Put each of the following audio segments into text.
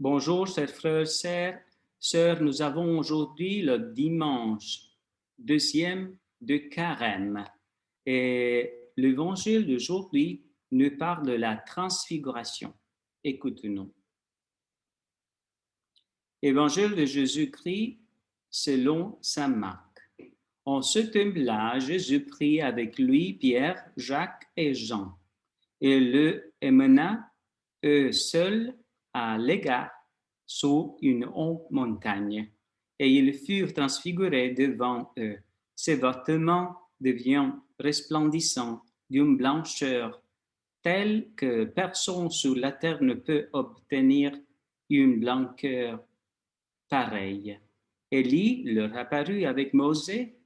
Bonjour, chers frères, sœurs, nous avons aujourd'hui le dimanche deuxième de Carême et l'évangile d'aujourd'hui nous parle de la transfiguration. Écoutez-nous. Évangile de Jésus-Christ selon saint Marc. En ce temps-là, Jésus prit avec lui Pierre, Jacques et Jean et le mena eux seuls à l'égard sur une haute montagne, et ils furent transfigurés devant eux. Ses vêtements deviennent resplendissants d'une blancheur telle que personne sur la terre ne peut obtenir une blancheur pareille. Élie leur apparut avec Mosée,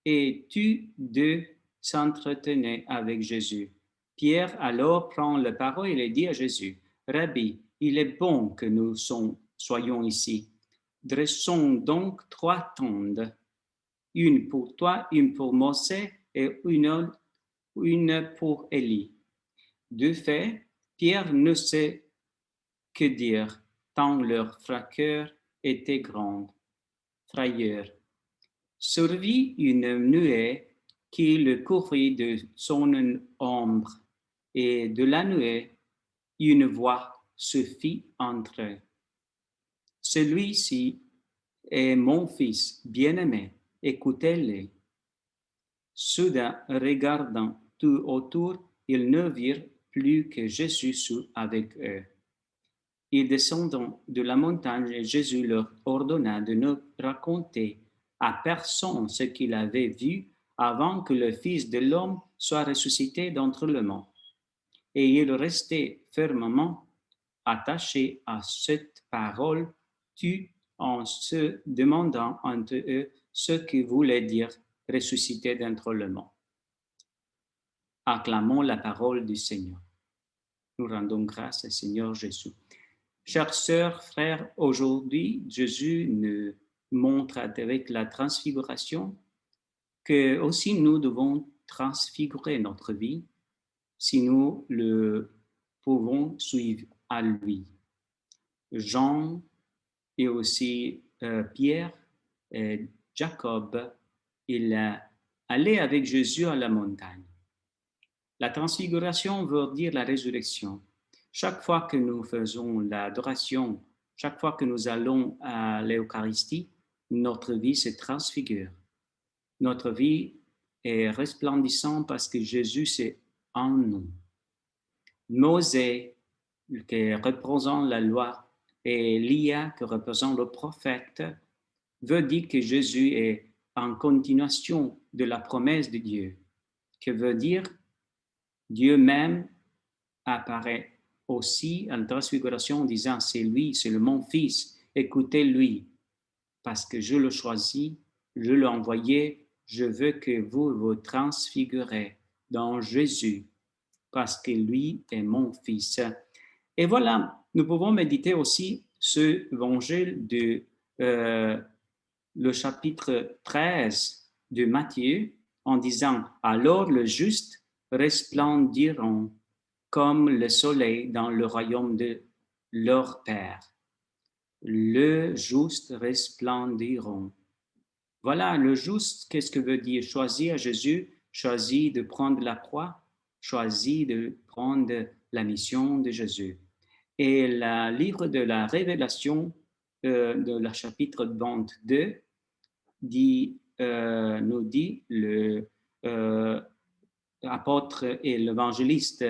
et tous deux s'entretenaient avec Jésus. Pierre alors prend la parole et dit à Jésus, Rabbi, il est bon que nous soyons ici. Dressons donc trois tendes, une pour toi, une pour Mosée et une pour Élie. De fait, Pierre ne sait que dire, tant leur frayeur était grande. Frayeur. Survit une nuée qui le couvrit de son ombre, et de la nuée, une voix se fit entrer. Celui-ci est mon fils bien-aimé, écoutez-le. Soudain, regardant tout autour, ils ne virent plus que Jésus avec eux. Ils descendant de la montagne, Jésus leur ordonna de ne raconter à personne ce qu'il avait vu avant que le Fils de l'homme soit ressuscité d'entre les morts. Et ils restaient fermement attachés à cette parole, tout en se demandant entre eux ce que voulait dire ressuscité d'entre les morts. Acclamons la parole du Seigneur. Nous rendons grâce au Seigneur Jésus. Chères sœurs, frères, aujourd'hui, Jésus nous montre avec la transfiguration que aussi nous devons transfigurer notre vie si nous le pouvons suivre à lui. Jean et aussi Pierre et Jacob, ils allaient avec Jésus à la montagne. La transfiguration veut dire la résurrection. Chaque fois que nous faisons l'adoration, chaque fois que nous allons à l'Eucharistie, notre vie se transfigure. Notre vie est resplendissante parce que Jésus est en nous. Mosée, qui représente la loi, et Élie, qui représente le prophète, veut dire que Jésus est en continuation de la promesse de Dieu, qui veut dire Dieu même apparaît aussi en transfiguration en disant, c'est lui, c'est mon fils, écoutez-lui, parce que je le choisis, je l'ai envoyé, je veux que vous vous transfigurez dans Jésus, parce que lui est mon fils. Et voilà, nous pouvons méditer aussi ce évangile de le chapitre 13 de Matthieu en disant, alors le juste resplendiront comme le soleil dans le royaume de leur Père. Le juste resplendiront. Voilà, le juste, qu'est-ce que veut dire? Choisir Jésus, choisir de prendre la croix, choisir de prendre la mission de Jésus. Et le livre de la Révélation, de la chapitre 22, nous dit l'apôtre et l'évangéliste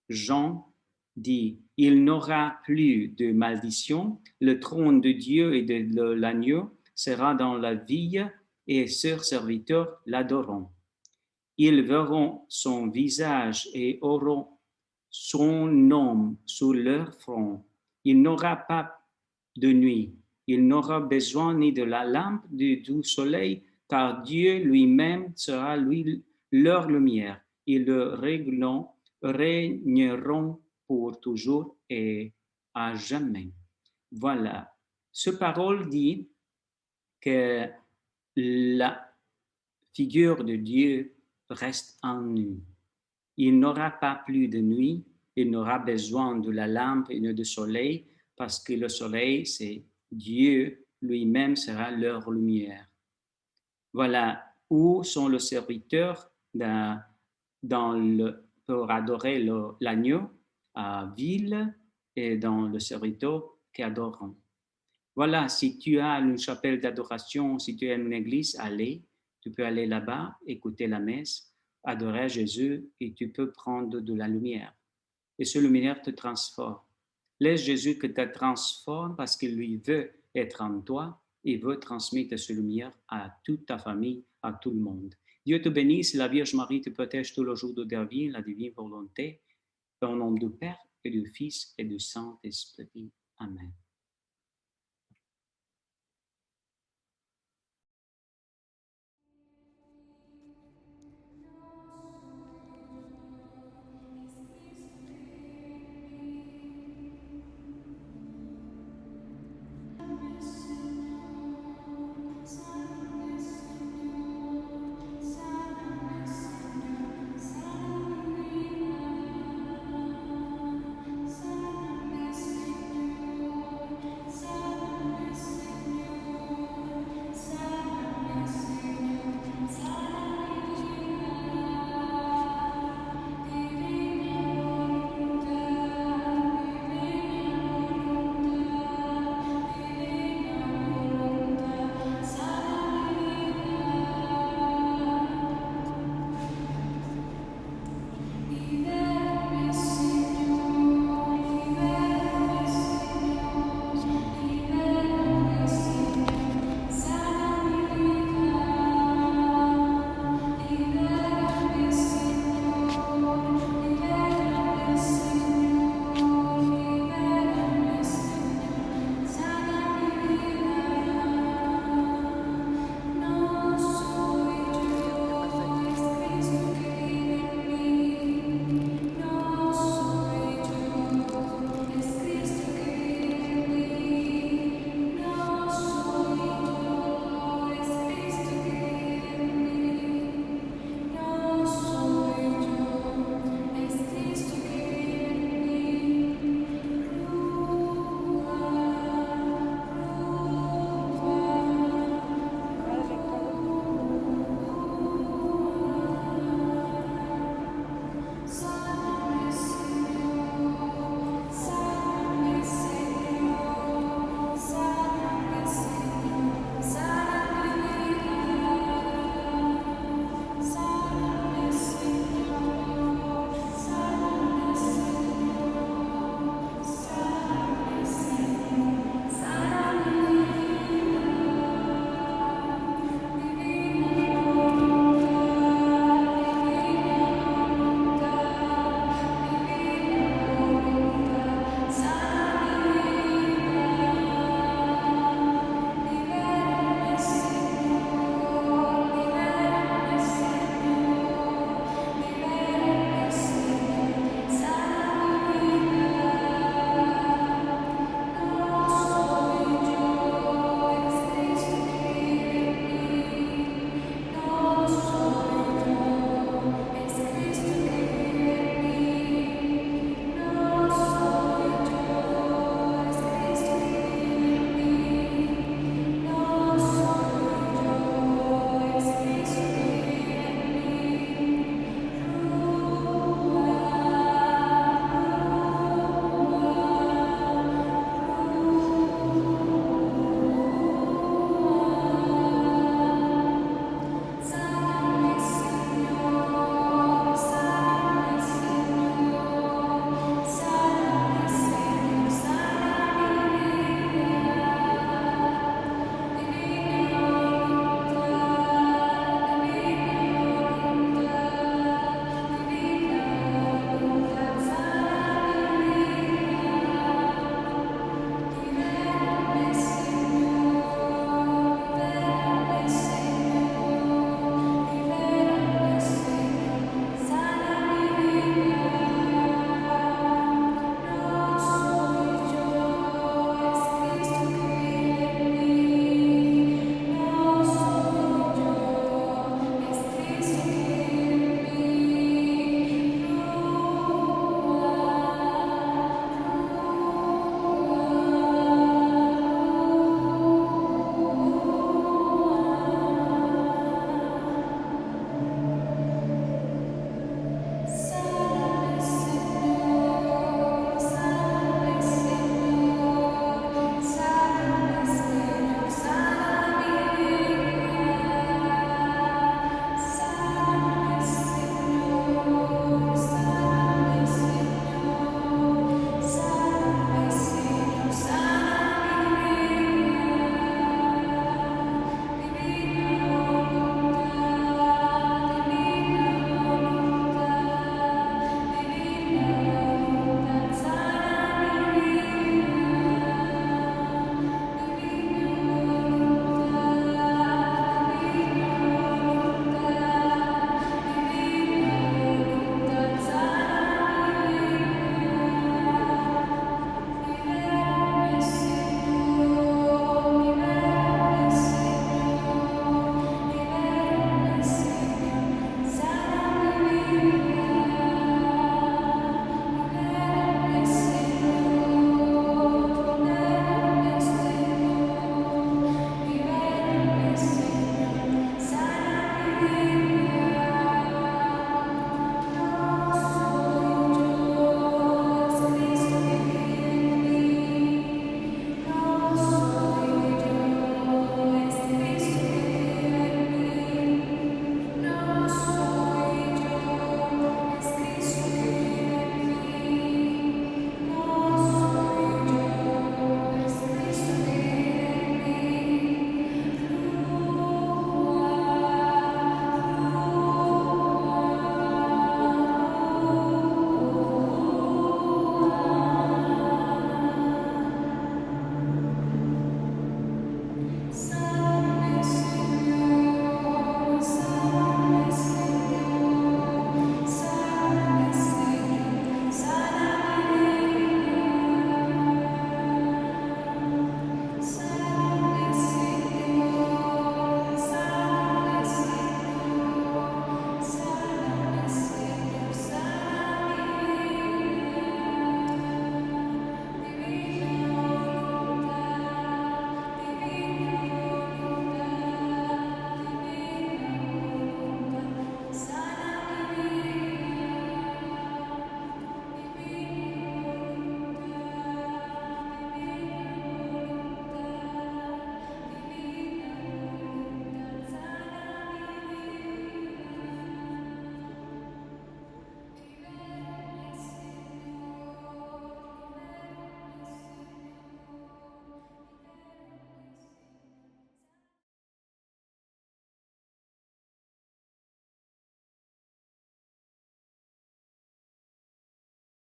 Jean dit, il n'aura plus de malédiction, le trône de Dieu et de l'agneau sera dans la vie et ses serviteurs l'adoreront. Ils verront son visage et auront son nom sur leur front. Il n'aura pas de nuit. Il n'aura besoin ni de la lampe du soleil, car Dieu lui-même sera leur lumière. Ils régneront pour toujours et à jamais. Voilà. Ce parole dit que la figure de Dieu reste en nous. Il n'aura pas plus de nuit, il n'aura besoin de la lampe et de du soleil, parce que le soleil, c'est Dieu lui-même sera leur lumière. Voilà où sont les serviteurs pour adorer l'agneau à ville et dans le serviteur qui adorent. Voilà, si tu as une chapelle d'adoration, si tu as une église, allez, tu peux aller là-bas, écouter la messe, adorer Jésus et tu peux prendre de la lumière. Et cette lumière te transforme. Laisse Jésus que te transforme parce qu'il lui veut être en toi et veut transmettre cette lumière à toute ta famille, à tout le monde. Dieu te bénisse, la Vierge Marie te protège tous les jours de ta vie, la divine volonté, au nom du Père et du Fils et du Saint-Esprit. Amen.